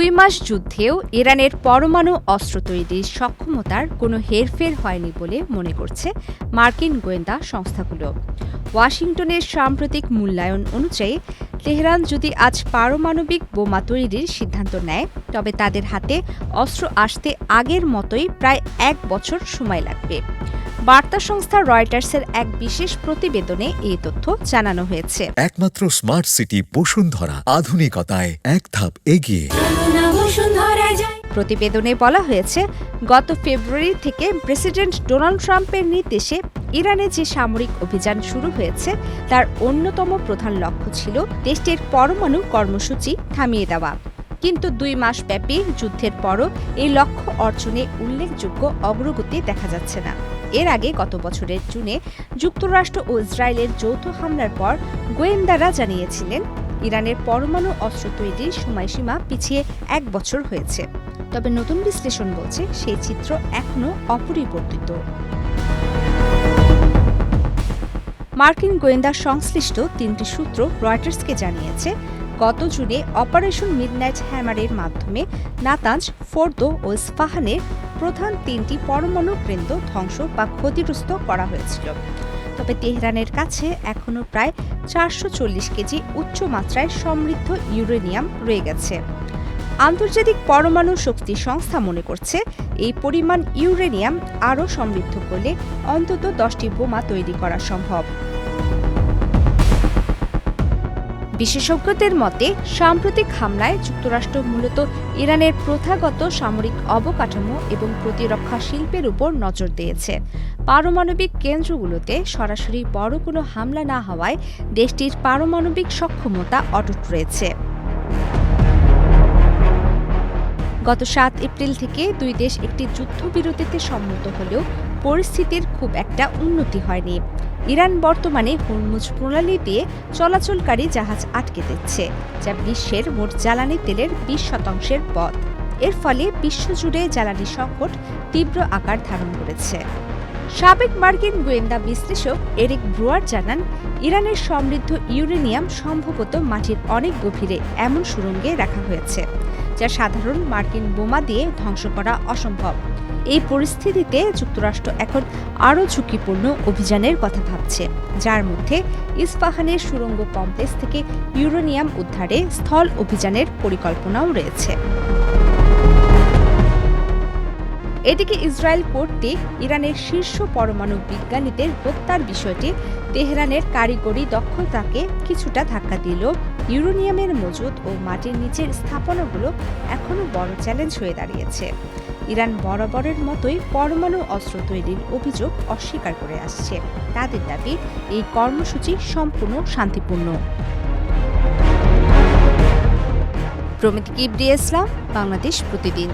2 মাস যুদ্ধেও ইরানের পরমাণু অস্ত্র তৈরির সক্ষমতার কোনো হেরফের হয়নি বলে মনে করছে মার্কিন গোয়েন্দা সংস্থাগুলো। ওয়াশিংটনের সাম্প্রতিক মূল্যায়ন অনুযায়ী তেহরান যদি আজ পারমাণবিক বোমা তৈরির সিদ্ধান্ত নেয়, তবে তাদের হাতে অস্ত্র আসতে আগের মতোই প্রায় 1 বছর সময় লাগবে। বার্তা সংস্থা রয়টার্সের এক বিশেষ প্রতিবেদনে এই তথ্য জানানো হয়েছে। একমাত্র স্মার্ট সিটি বসুন্ধরা, আধুনিকতায় এক ধাপ এগিয়ে। প্রতিবেদনে বলা হয়েছে, গত ফেব্রুয়ারি থেকে প্রেসিডেন্ট ডোনাল্ড ট্রাম্পের নির্দেশে ইরানে যে সামরিক অভিযান শুরু হয়েছে তার অন্যতম প্রধান লক্ষ্য ছিল দেশটির পরমাণু কর্মসূচি থামিয়ে দেওয়া। কিন্তু 2 মাসব্যাপী যুদ্ধের পরও এই লক্ষ্য অর্জনে উল্লেখযোগ্য অগ্রগতি দেখা যাচ্ছে না। এর আগে গত বছরের জুনে যুক্তরাষ্ট্র ও ইসরায়েলের যৌথ হামলার পর গোয়েন্দারা জানিয়েছিলেন ইরানের পরমাণু অস্ত্র তৈরির সময়সীমা পিছিয়ে 1 বছর হয়েছে। তবে নতুন বিশ্লেষণ বলছে সেই চিত্র এখনও অপরিবর্তিত। মার্কিন গোয়েন্দা সংশ্লিষ্ট 3টি সূত্র রয়টার্সকে জানিয়েছে, গত জুনে অপারেশন মিডনাইট হ্যামারের মাধ্যমে নাতাঞ্জ, ফোর্দো ও ইস্পাহানের প্রধান 3টি পরমাণু কেন্দ্র ধ্বংস বা ক্ষতিগ্রস্ত করা হয়েছিল। তবে তেহরানের কাছে এখনও প্রায় 440 কেজি উচ্চ মাত্রায় সমৃদ্ধ ইউরেনিয়াম রয়ে গেছে। আন্তর্জাতিক পরমাণু শক্তি সংস্থা মনে করছে, এই পরিমাণ ইউরেনিয়াম আরও সমৃদ্ধ করলে অন্তত 10টি বোমা তৈরি করা সম্ভব। বিশেষজ্ঞদের মতে, সাম্প্রতিক হামলায় যুক্তরাষ্ট্র মূলত ইরানের প্রথাগত সামরিক অবকাঠামো এবং প্রতিরক্ষা শিল্পের উপর নজর দিয়েছে। পারমাণবিক কেন্দ্রগুলোতে সরাসরি বড় কোনো হামলা না হওয়ায় দেশটির পারমাণবিক সক্ষমতা অটুট রয়েছে। গত 7 এপ্রিল থেকে 2 দেশ একটি যুদ্ধবিরতিতে সম্মত হলেও পরিস্থিতির খুব একটা উন্নতি হয়নি। ইরান বর্তমানে হরমুজ প্রণালী দিয়ে চলাচলকারী জাহাজ আটকে দিচ্ছে, যা বিশ্বের মোট জ্বালানি তেলের 20% পথ। এর ফলে বিশ্বজুড়ে জ্বালানি সংকট তীব্র আকার ধারণ করেছে। সাবেক মার্কিন গোয়েন্দা বিশ্লেষক এরিক ব্রুয়ার জানান, ইরানের সমৃদ্ধ ইউরেনিয়াম সম্ভবত মাটির অনেক গভীরে এমন সুড়ঙ্গে রাখা হয়েছে, যা সাধারণ মার্কিন বোমা দিয়ে ধ্বংস করা অসম্ভব। এই পরিস্থিতিতে যুক্তরাষ্ট্র এখন আরও ঝুঁকিপূর্ণ অভিযানের কথা ভাবছে, যার মধ্যে ইস্পাহানের সুড়ঙ্গ কমপ্লেক্স থেকে ইউরেনিয়াম উদ্ধারে স্থল অভিযানের পরিকল্পনাও রয়েছে। এদিকে ইসরায়েল কর্তৃক ইরানের শীর্ষ পরমাণু বিজ্ঞানীদের হত্যার বিষয়টি তেহরানের কারিগরি দক্ষতাকে কিছুটা ধাক্কা দিলেও ইউরেনিয়ামের মজুদ ও মাটির নিচের স্থাপনাগুলো এখনও বড় চ্যালেঞ্জ হয়ে দাঁড়িয়েছে। ইরান বরাবরের মতোই পরমাণু অস্ত্র তৈরির অভিযোগ অস্বীকার করে আসছে। তাদের দাবি, এই কর্মসূচি সম্পূর্ণ শান্তিপূর্ণ। প্রমিতি কিবরিয়া ইসলাম, বাংলাদেশ প্রতিদিন।